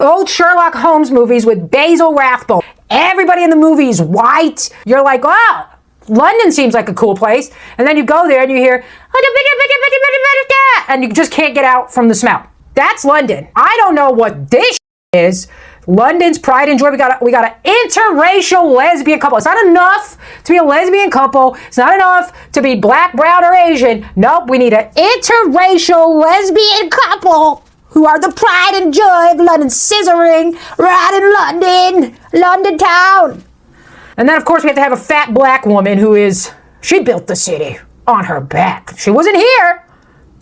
Old Sherlock Holmes movies with Basil Rathbone. Everybody in the movie is white. You're like, wow, London seems like a cool place. And then you go there and you hear, and you just can't get out from the smell. That's London. I don't know what this is. London's pride and joy. We got an interracial lesbian couple. It's not enough to be a lesbian couple. It's not enough to be black, brown, or Asian. Nope, we need an interracial lesbian couple who are the pride and joy of London, scissoring right in London town. And then, of course, we have to have a fat black woman she built the city on her back. She wasn't here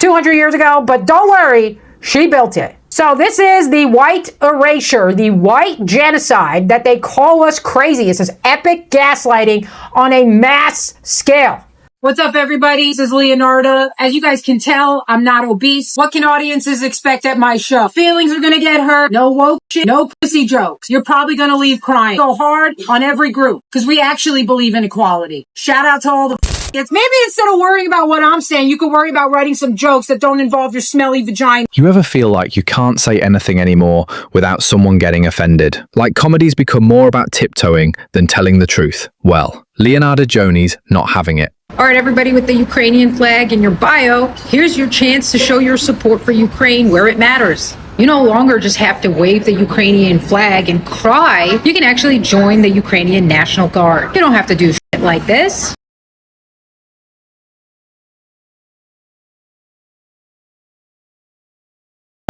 200 years ago, but don't worry, she built it. So this is the white erasure, the white genocide that they call us crazy. This is epic gaslighting on a mass scale. What's up, everybody? This is Leonarda. As you guys can tell, I'm not obese. What can audiences expect at my show? Feelings are gonna get hurt. No woke shit. No pussy jokes. You're probably gonna leave crying. Go hard on every group because we actually believe in equality. Shout out to all the maybe instead of worrying about what I'm saying, you could worry about writing some jokes that don't involve your smelly vagina. You ever feel like you can't say anything anymore without someone getting offended? Like comedy's become more about tiptoeing than telling the truth? Well, Leonarda Jonie's not having it. All right, everybody with the Ukrainian flag in your bio, here's your chance to show your support for Ukraine where it matters. You no longer just have to wave the Ukrainian flag and cry. You can actually join the Ukrainian National Guard. You don't have to do shit like this.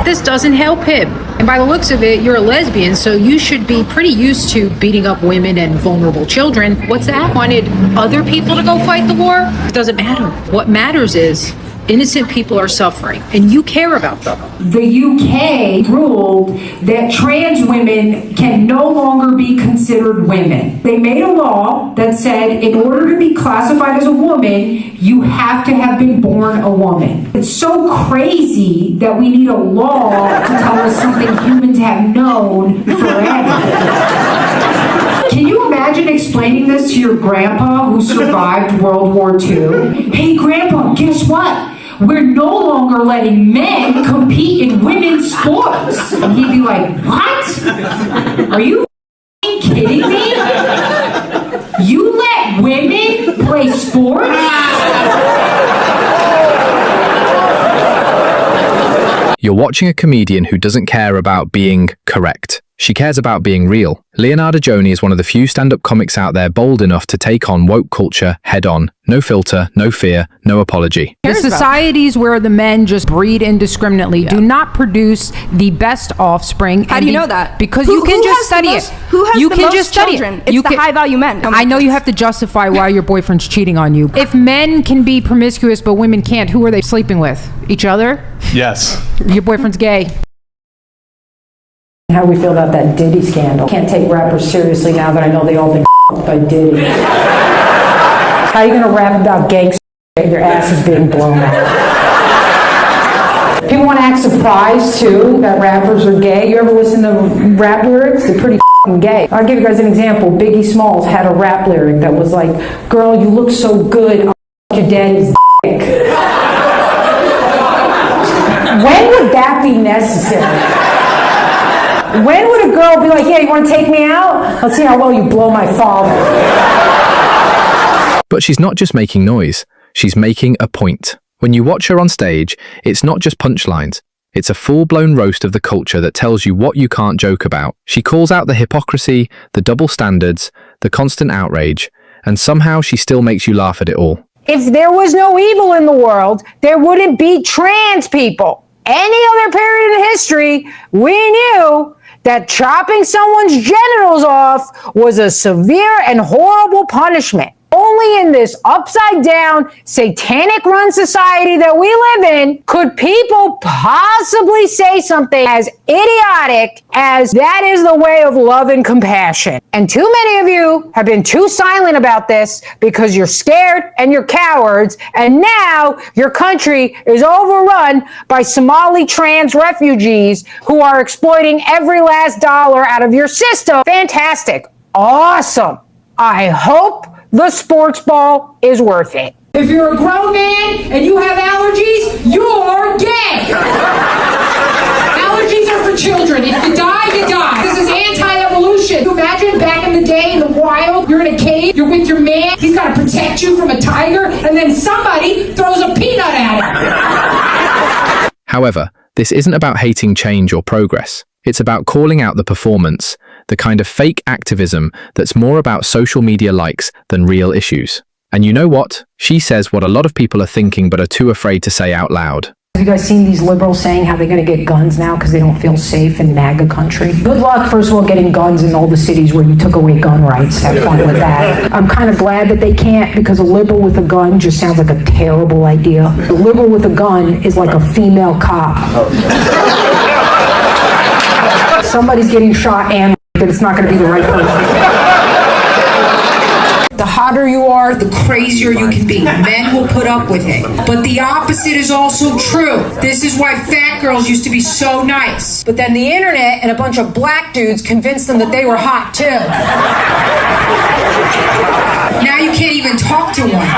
This doesn't help him. And by the looks of it, you're a lesbian, so you should be pretty used to beating up women and vulnerable children. What's that? Wanted other people to go fight the war? It doesn't matter. What matters is innocent people are suffering, and you care about them. The UK ruled that trans women can no longer be considered women. They made a law that said in order to be classified as a woman, you have to have been born a woman. It's so crazy that we need a law to tell us something humans have known forever. Can you imagine explaining this to your grandpa who survived World War II? Hey, Grandpa, guess what? We're no longer letting men compete in women's sports. And he'd be like, what? Are you kidding me? You let women play sports? You're watching a comedian who doesn't care about being correct. She cares about being real. Leonarda Jonie is one of the few stand-up comics out there bold enough to take on woke culture head-on. No filter, no fear, no apology. The societies where the men just breed indiscriminately do not produce the best offspring. How do you know that? Because you can just study it. Who has the most children? It's the high-value men. I know you have to justify why your boyfriend's cheating on you. If men can be promiscuous but women can't, who are they sleeping with? Each other? Yes. Your boyfriend's gay. How we feel about that Diddy scandal. Can't take rappers seriously now that I know they all been by Diddy. How are you gonna rap about gangsta if your ass is being blown out? People want to act surprised too that rappers are gay. You ever listen to rap lyrics? They're pretty gay. I'll give you guys an example. Biggie Smalls had a rap lyric that was like, "Girl, you look so good, I'll your daddy's dick." When would that be necessary? When would a girl be like, yeah, you want to take me out? Let's see how well you blow my father. But she's not just making noise, she's making a point. When you watch her on stage, it's not just punchlines. It's a full-blown roast of the culture that tells you what you can't joke about. She calls out the hypocrisy, the double standards, the constant outrage, and somehow she still makes you laugh at it all. If there was no evil in the world, there wouldn't be trans people. Any other period in history, we knew that chopping someone's genitals off was a severe and horrible punishment. Only in this upside-down, satanic-run society that we live in could people possibly say something as idiotic as that is the way of love and compassion. And too many of you have been too silent about this because you're scared and you're cowards, and now your country is overrun by Somali trans refugees who are exploiting every last dollar out of your system. Fantastic. Awesome. I hope the sports ball is worth it. If you're a grown man and you have allergies, you're gay. Allergies are for your children. If you die, you die. This is anti-evolution. You imagine back in the day in the wild, you're in a cave, you're with your man, he's got to protect you from a tiger, and then somebody throws a peanut at him. However, this isn't about hating change or progress. It's about calling out the performance, the kind of fake activism that's more about social media likes than real issues. And you know what? She says what a lot of people are thinking but are too afraid to say out loud. Have you guys seen these liberals saying how they're going to get guns now because they don't feel safe in MAGA country? Good luck, first of all, getting guns in all the cities where you took away gun rights. Have fun with that. I'm kind of glad that they can't, because a liberal with a gun just sounds like a terrible idea. A liberal with a gun is like a female cop. Somebody's getting shot and but it's not going to be the right person. The hotter you are, the crazier you can be. Men will put up with it. But the opposite is also true. This is why fat girls used to be so nice. But then the internet and a bunch of black dudes convinced them that they were hot too. Now you can't even talk to one.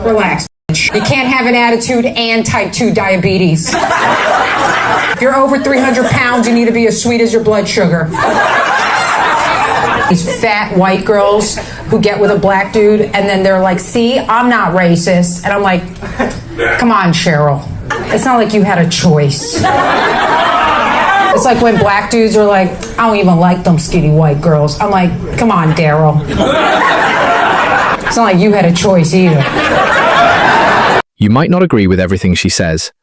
Relax, bitch. You can't have an attitude and type 2 diabetes. If you're over 300 pounds, you need to be as sweet as your blood sugar. These fat white girls who get with a black dude and then they're like, see, I'm not racist. And I'm like, come on, Cheryl. It's not like you had a choice. It's like when black dudes are like, I don't even like them skinny white girls. I'm like, come on, Daryl. It's not like you had a choice either. You might not agree with everything she says,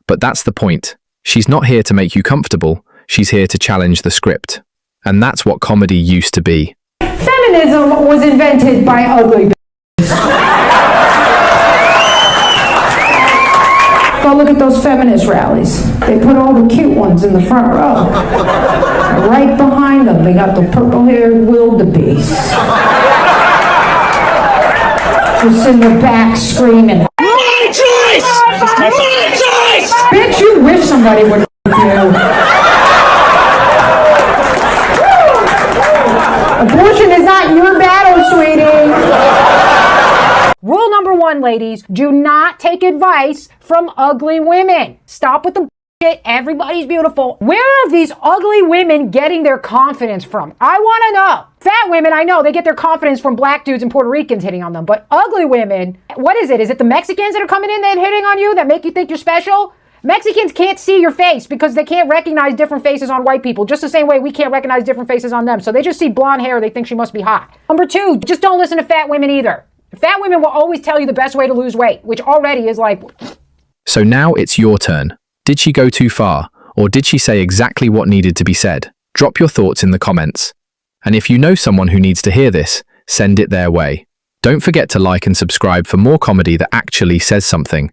but that's the point. She's not here to make you comfortable. She's here to challenge the script. And that's what comedy used to be. Feminism was invented by ugly bitches. Go look at those feminist rallies. They put all the cute ones in the front row. Right behind them, they got the purple-haired wildebeest. Just in the back screaming, "My choice! My choice!" Bitch, you wish somebody would you. Abortion is not your battle, sweetie. Rule number 1, ladies, do not take advice from ugly women. Stop with the shit. Everybody's beautiful. Where are these ugly women getting their confidence from? I want to know. Fat women, I know, they get their confidence from black dudes and Puerto Ricans hitting on them. But ugly women, what is it? Is it the Mexicans that are coming in and hitting on you that make you think you're special? Mexicans can't see your face because they can't recognize different faces on white people, just the same way we can't recognize different faces on them. So they just see blonde hair, they think she must be hot. Number 2, just don't listen to fat women either. Fat women will always tell you the best way to lose weight, which already is like... So now it's your turn. Did she go too far? Or did she say exactly what needed to be said? Drop your thoughts in the comments. And if you know someone who needs to hear this, send it their way. Don't forget to like and subscribe for more comedy that actually says something.